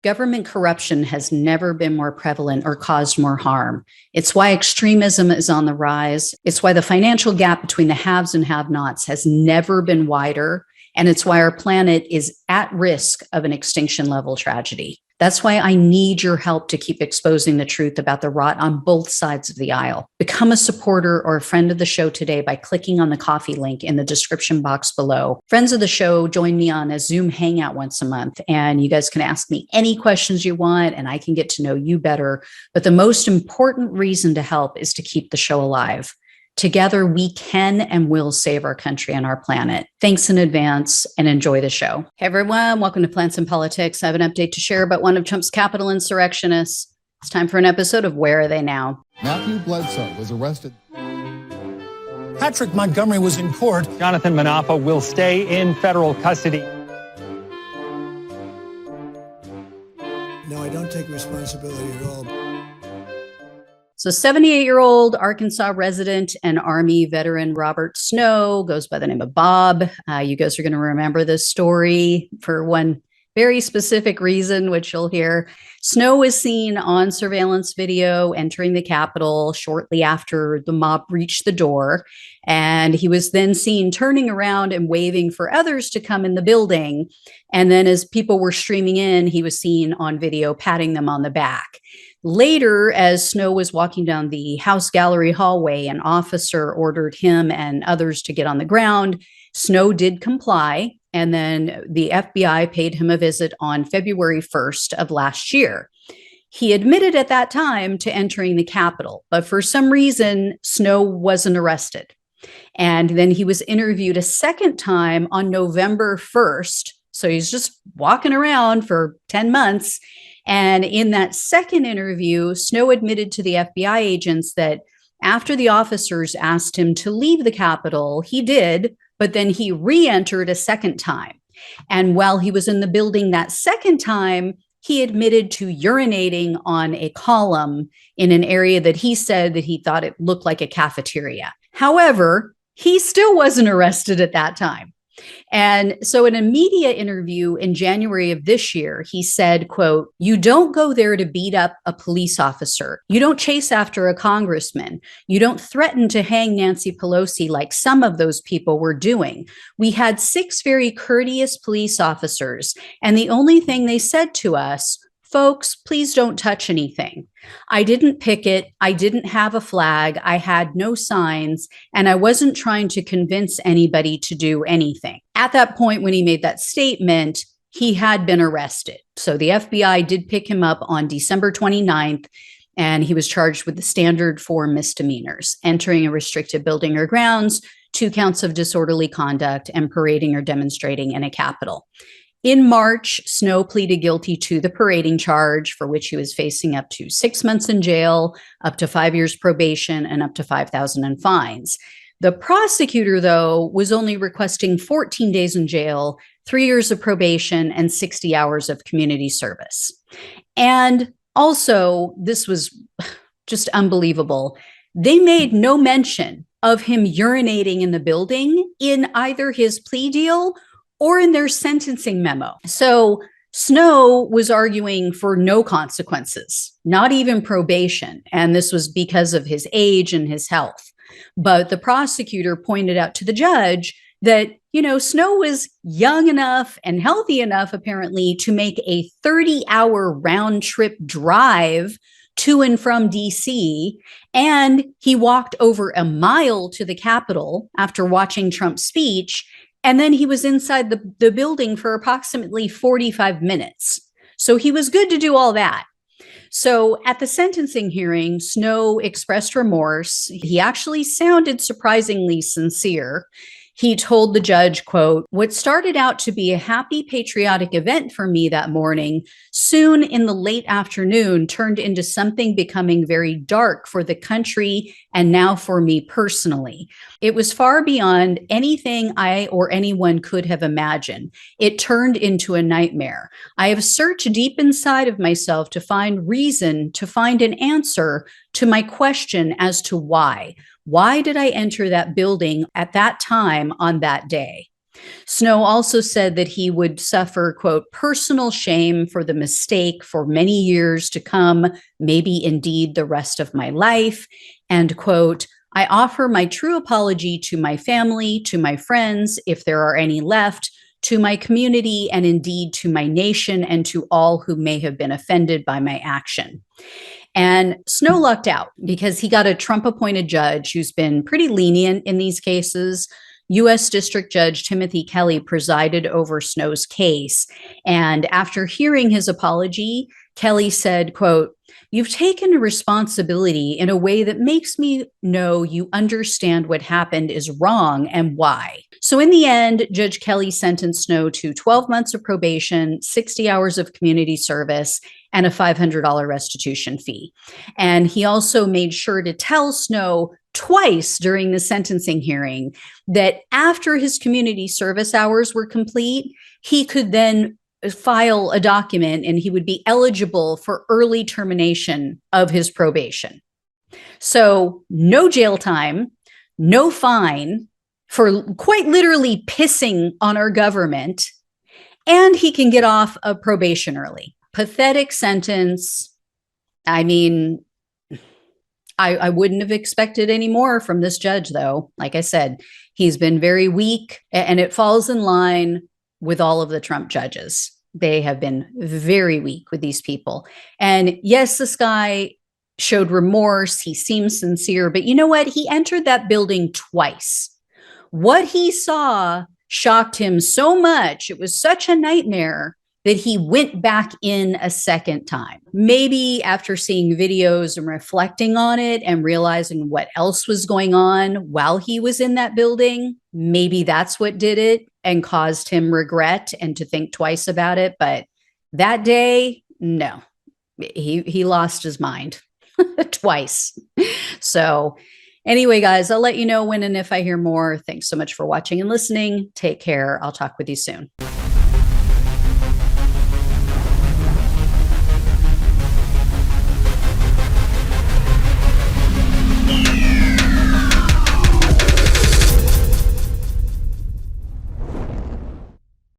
Government corruption has never been more prevalent or caused more harm. It's why extremism is on the rise. It's why the financial gap between the haves and have-nots has never been wider. And it's why our planet is at risk of an extinction level tragedy. That's why I need your help to keep exposing the truth about the rot on both sides of the aisle. Become a supporter or a friend of the show today by clicking on the coffee link in the description box below. Friends of the show join me on a Zoom hangout once a month, and you guys can ask me any questions you want, and I can get to know you better. But the most important reason to help is to keep the show alive. Together, we can and will save our country and our planet. Thanks in advance and enjoy the show. Hey, everyone. Welcome to Plants and Politics. I have an update to share about one of Trump's Capitol insurrectionists. It's time for an episode of Where Are They Now? Matthew Bledsoe was arrested. Patrick Montgomery was in court. Jonathan Manapa will stay in federal custody. No, I don't take responsibility at all. So 78-year-old Arkansas resident and Army veteran Robert Snow goes by the name of Bob. You guys are going to remember this story for one very specific reason, which you'll hear. Snow was seen on surveillance video entering the Capitol shortly after the mob reached the door. And he was then seen turning around and waving for others to come in the building. And then as people were streaming in, he was seen on video patting them on the back. Later, as Snow was walking down the House Gallery hallway, an officer ordered him and others to get on the ground. Snow did comply, and then the FBI paid him a visit on February 1st of last year. He admitted at that time to entering the Capitol, but for some reason, Snow wasn't arrested. And then he was interviewed a second time on November 1st. So he's just walking around for 10 months. And in that second interview, Snow admitted to the FBI agents that after the officers asked him to leave the Capitol, he did, but then he re-entered a second time. And while he was in the building that second time, he admitted to urinating on a column in an area that he said that he thought it looked like a cafeteria. However, he still wasn't arrested at that time. And so in a media interview in January of this year, he said, quote, "You don't go there to beat up a police officer. You don't chase after a congressman. You don't threaten to hang Nancy Pelosi like some of those people were doing. We had 6 very courteous police officers, and the only thing they said to us, folks, please don't touch anything. I didn't picket. I didn't have a flag. I had no signs, and I wasn't trying to convince anybody to do anything." At that point, when he made that statement, he had been arrested. So the FBI did pick him up on December 29th, and he was charged with the standard 4 misdemeanors: entering a restricted building or grounds, 2 counts of disorderly conduct, and parading or demonstrating in a Capitol. In March, Snow pleaded guilty to the parading charge, for which he was facing up to 6 months in jail, up to 5 years probation, and up to $5,000 in fines. The prosecutor, though, was only requesting 14 days in jail, 3 years of probation, and 60 hours of community service. And also, this was just unbelievable. They made no mention of him urinating in the building in either his plea deal or in their sentencing memo. So Snow was arguing for no consequences, not even probation. And this was because of his age and his health. But the prosecutor pointed out to the judge that, Snow was young enough and healthy enough, apparently, to make a 30-hour round trip drive to and from DC. And he walked over a mile to the Capitol after watching Trump's speech. And then he was inside the building for approximately 45 minutes. So he was good to do all that. So at the sentencing hearing, Snow expressed remorse. He actually sounded surprisingly sincere. He told the judge, quote, "What started out to be a happy patriotic event for me that morning, soon in the late afternoon turned into something becoming very dark for the country and now for me personally. It was far beyond anything I or anyone could have imagined. It turned into a nightmare. I have searched deep inside of myself to find reason, to find an answer to my question as to why. Why did I enter that building at that time on that day?" Snow also said that he would suffer, quote, personal shame for the mistake for many years to come, maybe indeed the rest of my life. And, quote, I offer my true apology to my family, to my friends, if there are any left, to my community, and indeed to my nation and to all who may have been offended by my action. And Snow lucked out because he got a Trump-appointed judge who's been pretty lenient in these cases. U.S. District Judge Timothy Kelly presided over Snow's case. And after hearing his apology, Kelly said, quote, you've taken responsibility in a way that makes me know you understand what happened is wrong and why. So in the end, Judge Kelly sentenced Snow to 12 months of probation, 60 hours of community service, and a $500 restitution fee. And he also made sure to tell Snow twice during the sentencing hearing that after his community service hours were complete, he could then file a document and he would be eligible for early termination of his probation. So no jail time, no fine for quite literally pissing on our government, and he can get off of probation early. Pathetic sentence. I mean, I wouldn't have expected any more from this judge, though. Like I said, he's been very weak, and it falls in line with all of the Trump judges. They have been very weak with these people. And yes, this guy showed remorse. He seems sincere, but you know what? He entered that building twice. What he saw shocked him so much. It was such a nightmare that he went back in a second time. Maybe after seeing videos and reflecting on it and realizing what else was going on while he was in that building, maybe that's what did it and caused him regret and to think twice about it. But that day, no, he lost his mind twice. So anyway, guys, I'll let you know when and if I hear more. Thanks so much for watching and listening. Take care. I'll talk with you soon.